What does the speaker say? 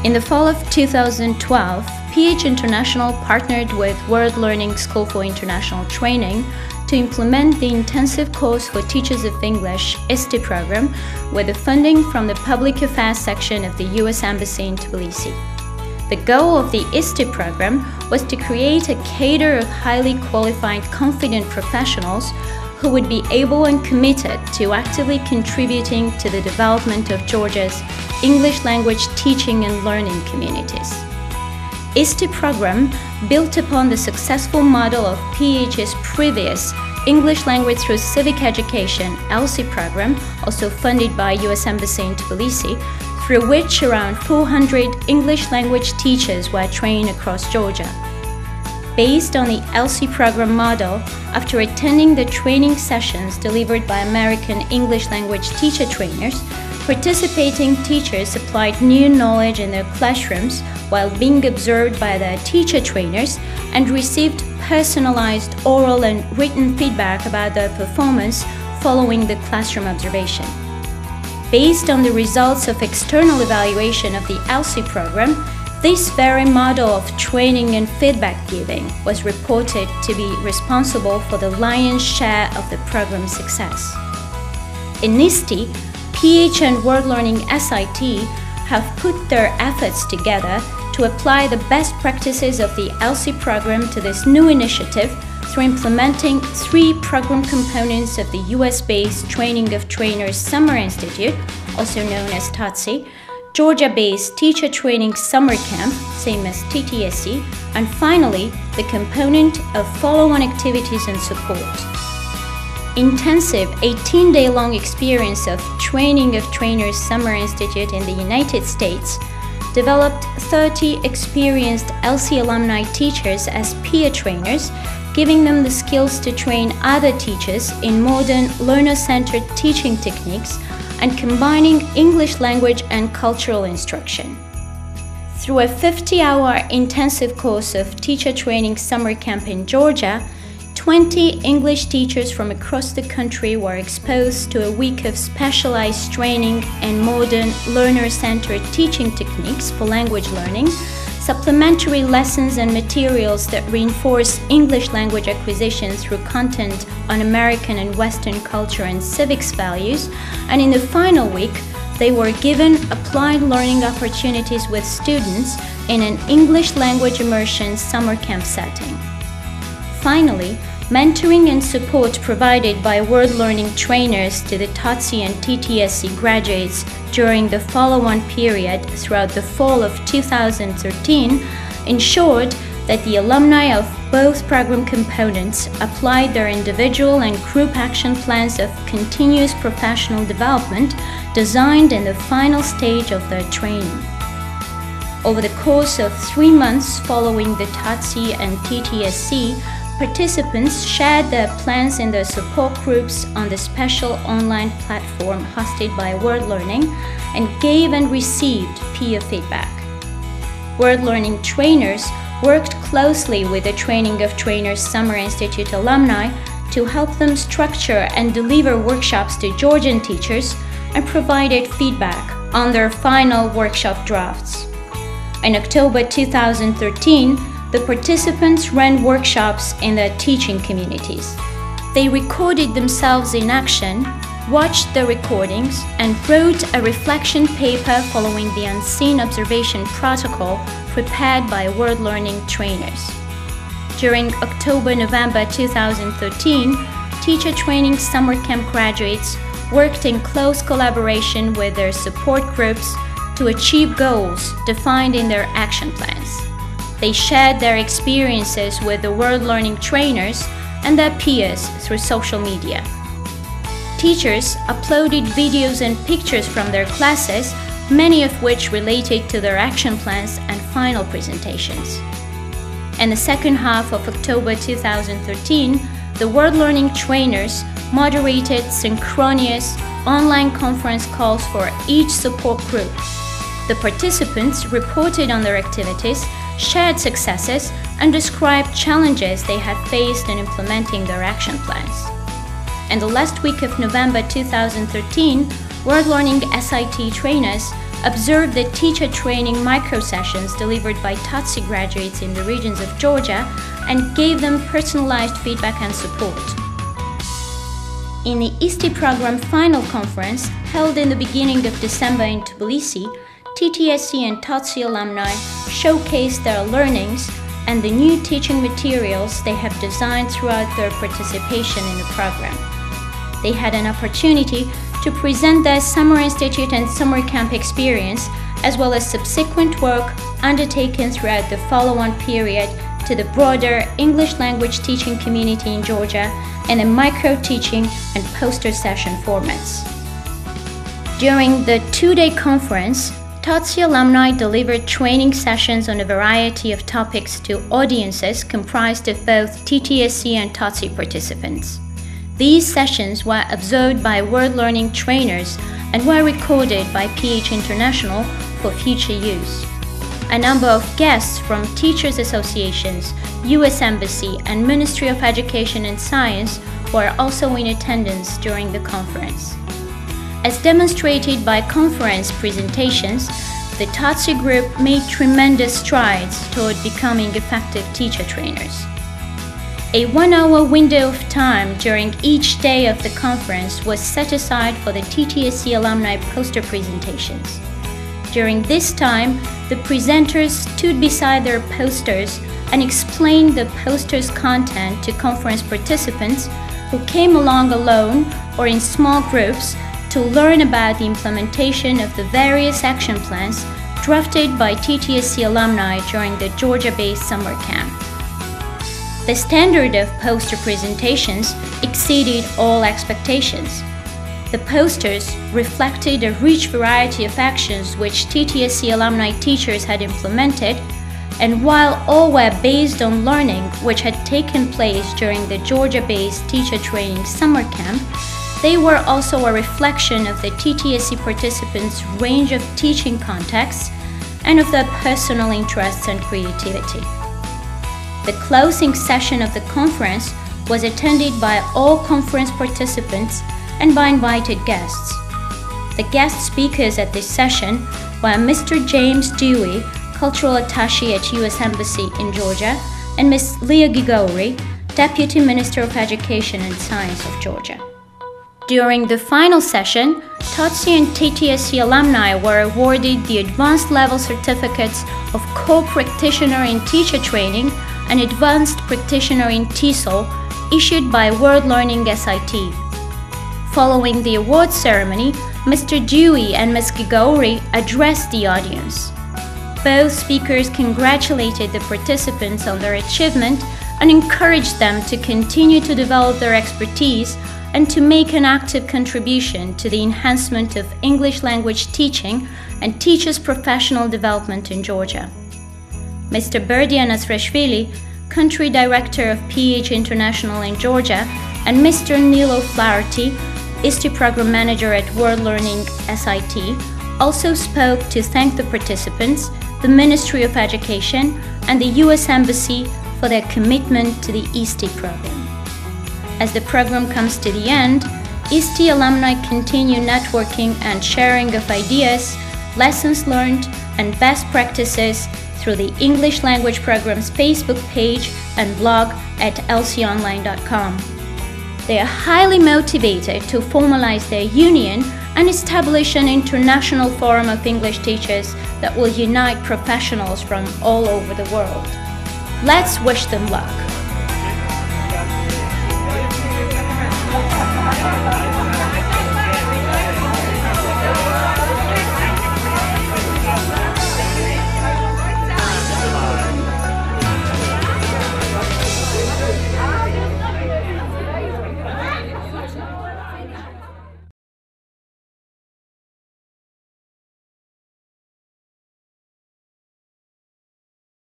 In the fall of 2012, PH International partnered with World Learning School for International Training to implement the intensive course for teachers of English ICTE program with the funding from the Public Affairs section of the US Embassy in Tbilisi. The goal of the ICTE program was to create a cadre of highly qualified, confident professionals who would be able and committed to actively contributing to the development of Georgia's English language teaching and learning communities. ICTE program built upon the successful model of PH's previous English Language through Civic Education (ELSI) program, also funded by US Embassy in Tbilisi, through which around 400 English language teachers were trained across Georgia. Based on the ELSI program model, after attending the training sessions delivered by American English language teacher trainers, participating teachers applied new knowledge in their classrooms while being observed by their teacher trainers and received personalized oral and written feedback about their performance following the classroom observation. Based on the results of external evaluation of the ELSI program, this very model of training and feedback giving was reported to be responsible for the lion's share of the program's success. In ICTE, PH and World Learning SIT have put their efforts together to apply the best practices of the ELSI program to this new initiative through implementing 3 program components of the US-based Training of Trainers Summer Institute, also known as TATSI, Georgia-based Teacher Training Summer Camp, same as TTSC, and finally, the component of follow-on activities and support. Intensive 18-day-long experience of Training of Trainers Summer Institute in the United States developed 30 experienced ELSI alumni teachers as peer trainers, giving them the skills to train other teachers in modern learner-centered teaching techniques and combining English language and cultural instruction. Through a 50-hour intensive course of Teacher Training Summer Camp in Georgia, 20 English teachers from across the country were exposed to a week of specialized training in modern learner-centered teaching techniques for language learning, supplementary lessons and materials that reinforce English language acquisition through content on American and Western culture and civics values, and in the final week, they were given applied learning opportunities with students in an English language immersion summer camp setting. Finally, mentoring and support provided by World Learning trainers to the TATSI and TTSC graduates during the follow-on period throughout the fall of 2013 ensured that the alumni of both program components applied their individual and group action plans of continuous professional development designed in the final stage of their training. Over the course of 3 months following the TATSI and TTSC, participants shared their plans in their support groups on the special online platform hosted by World Learning and gave and received peer feedback. World Learning trainers worked closely with the Training of Trainers Summer Institute alumni to help them structure and deliver workshops to Georgian teachers and provided feedback on their final workshop drafts. In October 2013, the participants ran workshops in their teaching communities. They recorded themselves in action, watched the recordings, and wrote a reflection paper following the unseen observation protocol prepared by World Learning trainers. During October-November 2013, Teacher Training Summer Camp graduates worked in close collaboration with their support groups to achieve goals defined in their action plans. They shared their experiences with the World Learning trainers and their peers through social media. Teachers uploaded videos and pictures from their classes, many of which related to their action plans and final presentations. In the second half of October 2013, the World Learning trainers moderated synchronous online conference calls for each support group. The participants reported on their activities, shared successes, and described challenges they had faced in implementing their action plans. In the last week of November 2013, World Learning SIT trainers observed the teacher training micro-sessions delivered by TATSI graduates in the regions of Georgia and gave them personalized feedback and support. In the ICTE program final conference, held in the beginning of December in Tbilisi, TTSC and TATSI alumni showcased their learnings and the new teaching materials they have designed throughout their participation in the program. They had an opportunity to present their Summer Institute and Summer Camp experience, as well as subsequent work undertaken throughout the follow-on period to the broader English language teaching community in Georgia in a micro-teaching and poster session formats. During the two-day conference, TATSI alumni delivered training sessions on a variety of topics to audiences comprised of both TTSC and TATSI participants. These sessions were observed by World Learning trainers and were recorded by PH International for future use. A number of guests from teachers' associations, US Embassy, and Ministry of Education and Science were also in attendance during the conference. As demonstrated by conference presentations, the TATSI group made tremendous strides toward becoming effective teacher trainers. A 1-hour window of time during each day of the conference was set aside for the TTSC alumni poster presentations. During this time, the presenters stood beside their posters and explained the posters' content to conference participants who came along alone or in small groups to learn about the implementation of the various action plans drafted by TTSC alumni during the Georgia-based summer camp. The standard of poster presentations exceeded all expectations. The posters reflected a rich variety of actions which TTSC alumni teachers had implemented, and while all were based on learning which had taken place during the Georgia-based teacher training summer camp, they were also a reflection of the TTSC participants' range of teaching contexts and of their personal interests and creativity. The closing session of the conference was attended by all conference participants and by invited guests. The guest speakers at this session were Mr. James Dewey, Cultural Attaché at US Embassy in Georgia, and Ms. Leah Gigauri, Deputy Minister of Education and Science of Georgia. During the final session, TATSI and TTSC alumni were awarded the Advanced Level Certificates of Co-Practitioner in Teacher Training and Advanced Practitioner in TESOL issued by World Learning SIT. Following the awards ceremony, Mr. Dewey and Ms. Gigauri addressed the audience. Both speakers congratulated the participants on their achievement and encouraged them to continue to develop their expertise and to make an active contribution to the enhancement of English language teaching and teachers' professional development in Georgia. Mr. Berdian Asrashvili, Country Director of PH International in Georgia, and Mr. Nilo Flaherty, ICTE Program Manager at World Learning SIT, also spoke to thank the participants, the Ministry of Education, and the US Embassy for their commitment to the ICTE program. As the program comes to the end, ICTE alumni continue networking and sharing of ideas, lessons learned, and best practices through the English Language Program's Facebook page and blog at lconline.com. They are highly motivated to formalize their union and establish an international forum of English teachers that will unite professionals from all over the world. Let's wish them luck.